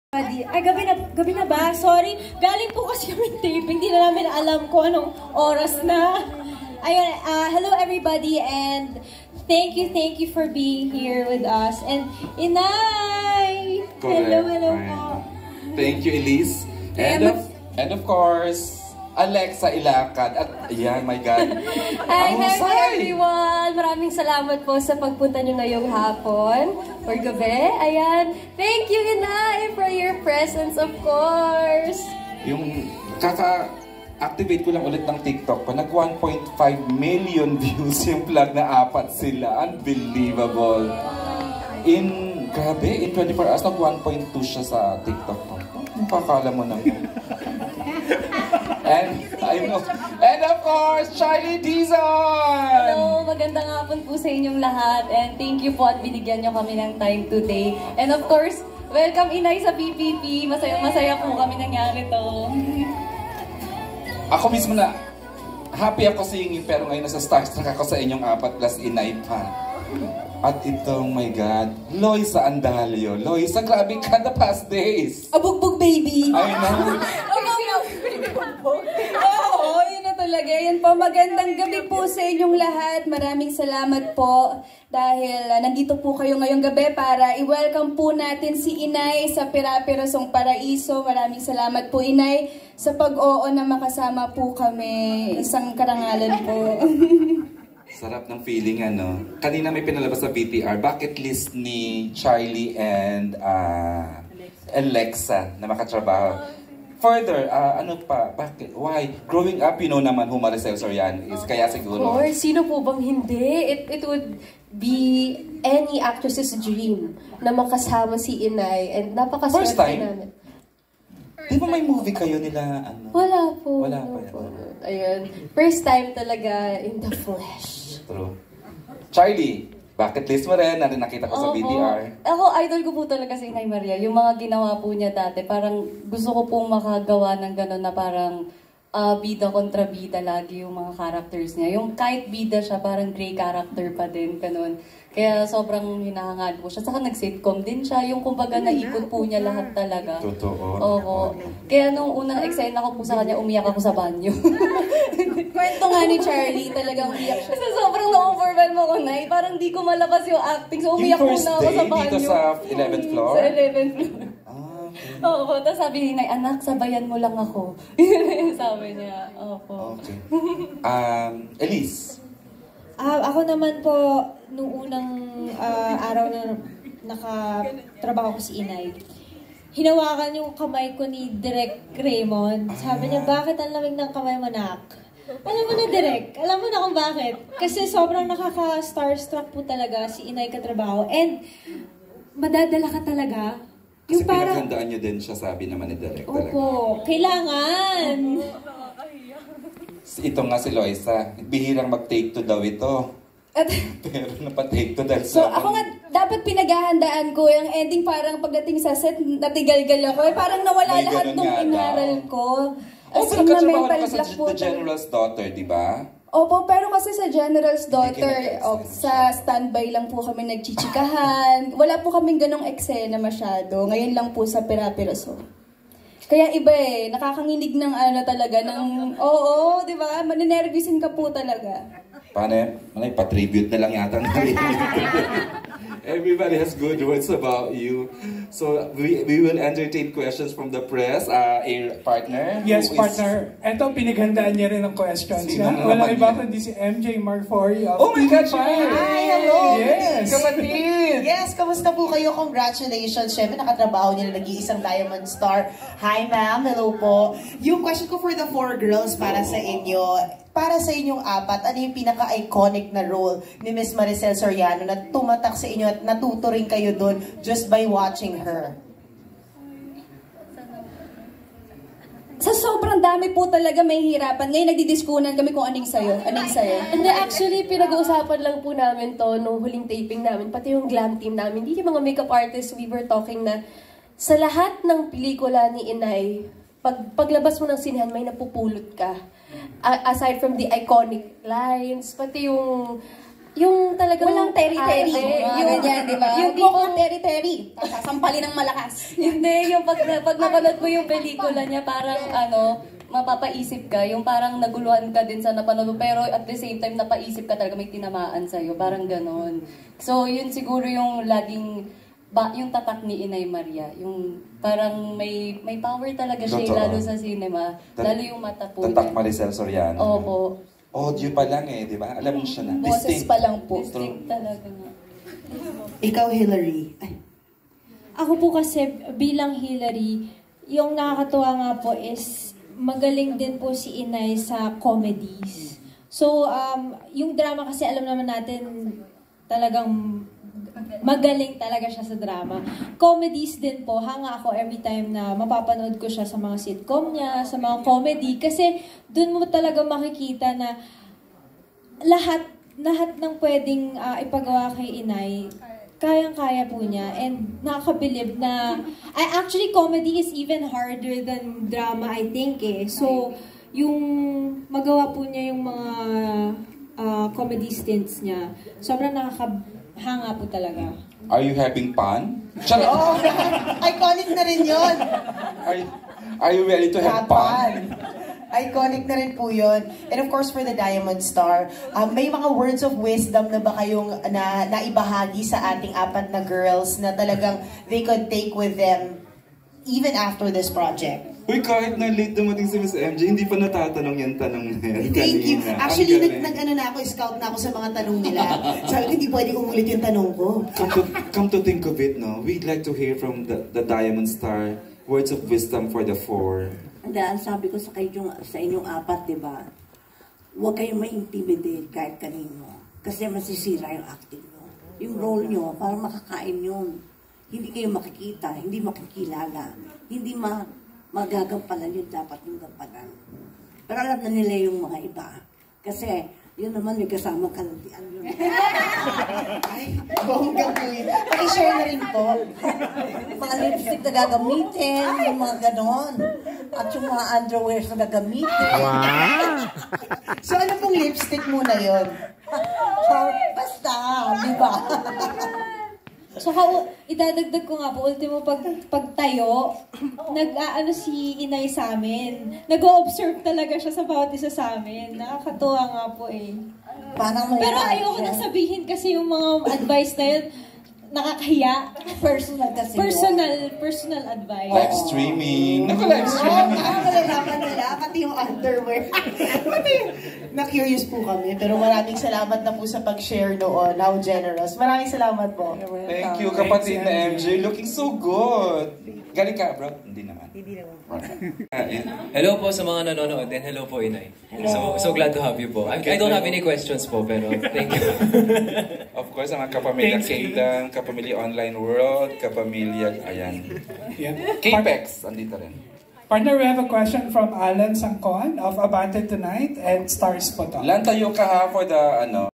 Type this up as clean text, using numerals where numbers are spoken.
Ay, gabi na ba? Sorry. Galing po kasi kami taping. Hindi na namin alam kung anong oras na. Ayun, hello everybody and thank you for being here with us. And Inay! Correct. Hello po. Thank you, Elise. And of course, Alexa Ilacad. At ayan, my God. Hi everyone! Maraming salamat po sa pagpunta nyo ngayong hapon or gabi. Ayan. Thank you, Inay, for your presence, of course. Yung kaka-activate ko lang ulit ng TikTok ko, nag 1.5 million views yung vlog na apat sila. Unbelievable. Grabe, in 24 hours, nag 1.2 siya sa TikTok ko. Makakala mo naman. And of course, Charlie Dizon! Hello, magandang hapon po sa inyong lahat. And thank you po at binigyan nyo kami ng time today. And of course, welcome Inay sa PPP. Masaya po kami nangyari to. Ako mismo na, happy ako singing pero ngayon nasa starstruck ako sa inyong apat plus Inay pa. At itong, my God, Loisa Andalio. Loisa, grabe ka the past days. Abugbog baby! I know. Oo, yun na talaga. Yan po, magandang gabi po sa inyong lahat. Maraming salamat po dahil nandito po kayo ngayong gabi para i-welcome po natin si Inay sa Pira-Pirasong Paraiso. Maraming salamat po, Inay, sa pag-oo na makasama po kami. Isang karangalan po. Sarap ng feeling, ano. Kanina may pinalabas sa VTR, bucket list ni Charlie and Alexa na makatrabaho. Further, ano pa? Bakit? Why? Growing up, you know naman who Maricel Soriano is. Kaya siguro... Of course, sino po bang hindi? It would be any actress's dream na makasama si Inay. And napakaswerte namin. Di ba may movie kayo nila? Ano? Wala po. Wala pa yan. Ayun. First time talaga in the flesh. True. Charlie, bucket list mo rin. Nakita ko sa VTR. Ako, idol ko po talaga si Inay Maria. Yung mga ginawa po niya dati, parang gusto ko pong makagawa ng gano'n na parang bida kontra bida lagi yung mga characters niya. Yung kahit bida siya, parang gray character pa din, gano'n. Kaya sobrang hinahangad po siya. Saka nag-sitcom din siya. Yung kumbaga naikot po niya lahat talaga. Totoo. Oo. Kaya nung unang eksena ko po sa kanya, umiyak ako sa banyo. Kwento nga ni Charlie, talagang umiyak siya. Kasi sobrang na-overwhelm ako na parang di ko malabas yung acting. So umiyak muna ako sa banyo. Dito sa 11th floor? Sa 11th floor. Okay. Oo, tapos sabi ni Nay, anak, sabayan mo lang ako. Sabi niya, opo. Okay. Elise? Ako naman po, nung unang araw na nakatrabaho ko si Inay, hinawakan yung kamay ko ni Direk Raymond. Sabi niya, bakit ang lamig ng kamay mo, nak? Alam mo na, Direk. Alam mo na kung bakit. Kasi sobrang nakaka-starstruck po talaga si Inay katrabaho. And madadala ka talaga. Kasi pinaghandaan niyo din siya, sabi naman ni Direk talaga. Opo, kailangan. Ito nga si Loisa, bihirang mag-take to daw ito. Pero napa-take to dahil So ako nga, dapat pinaghahandaan ko yung ending parang pagdating sa set, natigal-gal ako. Parang nawala may lahat ng inaral ko. As in, katrabaho ka sa The General's Daughter, di ba? Opo, pero kasi sa General's Daughter, sa standby lang po kami nagchichikahan. Wala po kaming ganong eksena masyado. Ngayon lang po sa Pira-Piraso. Kaya iba eh, nakakanginig ng ano talaga, ng, oo, di ba? Maninervisin ka po talaga. Paano yan? Pa-tribute na lang yata. Everybody has good words about you. So, we will entertain questions from the press. Partner? Yes, partner. Ito, pinaghandaan niya rin ng questions. Walang iba kundi si MJ Marfori of Oh my God! Hi, hello! Yes! Kapatid! Yes, kamusta po kayo? Congratulations. Siyempre, nakatrabaho niya na nag-iisang Diamond Star. Hi, ma'am. Hello po. Yung question ko for the 4 girls para sa inyo. Para sa inyong apat, ano yung pinaka-iconic na role ni Miss Maricel Soriano na tumatak sa inyo at natuto rin kayo doon just by watching her? Sa sobrang dami po talaga may hirapan. Ngayon nagdidiskunan kami kung anong sayo. Anong sayo? And actually, pinag-uusapan lang po namin to nung huling taping namin, pati yung glam team namin. Hindi yung mga makeup artists, we were talking na sa lahat ng pelikula ni Inay, paglabas mo ng sinehan, may napupulot ka. Aside from the iconic lines, pati yung Yung talagang... Walang teri-teri. Yung ganyan, di ba? Yung Hindi ko teri-teri. Sasampalin ng malakas. Hindi, yung pag napanood mo yung pelikula niya, parang mapapaisip ka, yung parang naguluhan ka din sa napanood mo, pero at the same time, napaisip ka talaga, may tinamaan sa'yo, parang ganon. So, yun siguro yung laging, yung tatak ni Inay Maria, yung parang may power talaga siya, Totoo. lalo sa cinema, lalo yung mata po Tatak niya. Maricel Soriano. Opo. Audio pa lang eh, di ba? Alam mo siya na. Boses pa lang po. Distinct talaga nga. Ikaw, Hillary. Ay, Ako po kasi bilang Hillary, yung nakakatuwa nga po is magaling din po si Inay sa comedies. So, yung drama kasi alam naman natin talagang magaling talaga siya sa drama. Comedies din po, hanga ako every time na mapapanood ko siya sa mga sitcom niya, sa mga comedy. Kasi dun mo talaga makikita na lahat ng pwedeng ipagawa kay Inay, kayang-kaya po niya. And nakakabilib na, actually comedy is even harder than drama, I think eh. So, yung magawa po niya yung mga comedy stints niya, sobrang nakakahanga po talaga. Are you having fun? Shut up! oh, iconic na rin yun. Are you ready to have fun? Iconic na rin po yun. And of course, for the Diamond Star, may mga words of wisdom na ba kayong naibahagi sa ating apat na girls na talagang they could take with them even after this project? Uy, kahit na late dumating si Miss MJ, hindi pa natatanong yung tanong na yan. Thank you. Kanina. Actually, Ang galing. nag-ano na ako, scout na ako sa mga tanong nila. Sabi ko, hindi pwede umulit yung tanong ko. Come to think of it, no? We'd like to hear from the Diamond Star, words of wisdom for the four. Dahil sabi ko sa inyong apat, di ba? Huwag kayong ma-intimidate kahit kanino. Kasi masisira yung acting nyo. Yung role nyo, parang makakain yun. Hindi kayo makikita, hindi makikilala, hindi magagampanan yung dapat yung gampanan. Pero alam na nila yung mga iba. Kasi, yun naman may kasamang kalantian yun. Ay, bonggang po yun. Paki-share na rin po. Mga lipstick na gagamitin, yung mga ganon. At yung mga underwears na gagamitin. So, ano pong lipstick muna yun? Basta, di ba? So, idadagdag ko nga po, ultimo pagtayo, nag-aano si Inay sa amin. Nag-o-observe talaga siya sa bawat isa sa amin. Nakakatuwa nga po eh. Parang may Pero ayoko nang sabihin kasi yung mga advice na yun, nakakahiya. personal kasi Personal advice. Live streaming. Naka-live streaming. Nakakalalaman nila, pati yung underwear. Pati, na-curious po kami. Pero maraming salamat na po sa pag-share noon. How generous. Maraming salamat po. Thank you, kapatid na MJ. Looking so good. Galing ka, bro? Hindi naman. Hello po sa mga nanonood and hello po, Inay. So glad to have you po. I don't have any questions po, pero thank you. Of course, ang kapamilya Kingdom, kapamilya Online World, kapamilya, ayan. Yeah. K-Pex, andito rin. Partner, we have a question from Alan Sangkon of Abante Tonight and Stars po to. Lan tayo ka ha for the,